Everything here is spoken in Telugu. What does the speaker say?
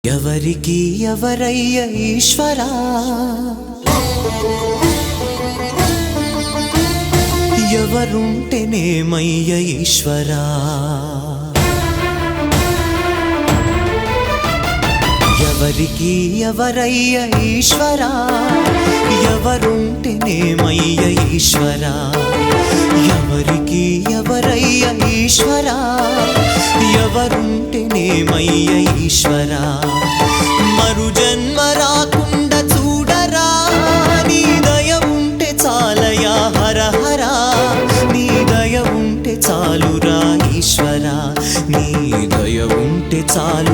ఎవరికి ఎవరయ్య ఈశ్వరా, ఎవరుంటేనేమయ్య ఈశ్వరా, ఎవరికి ఎవరయ్య ఈశ్వరా, ఎవరుంటేనేమయ్య ఈశ్వరా, ఎవరికి ఎవరయ్య ఈశ్వరా, ఎవరుంటేనేమయ్య ఈశ్వరా, మరు జన్మ రాకుండా చూడరా, నీ దయ ఉంటే చాలయా హర హరా, నీ దయ ఉంటే చాలురా ఈశ్వరా, నీ దయ ఉంటే చాలు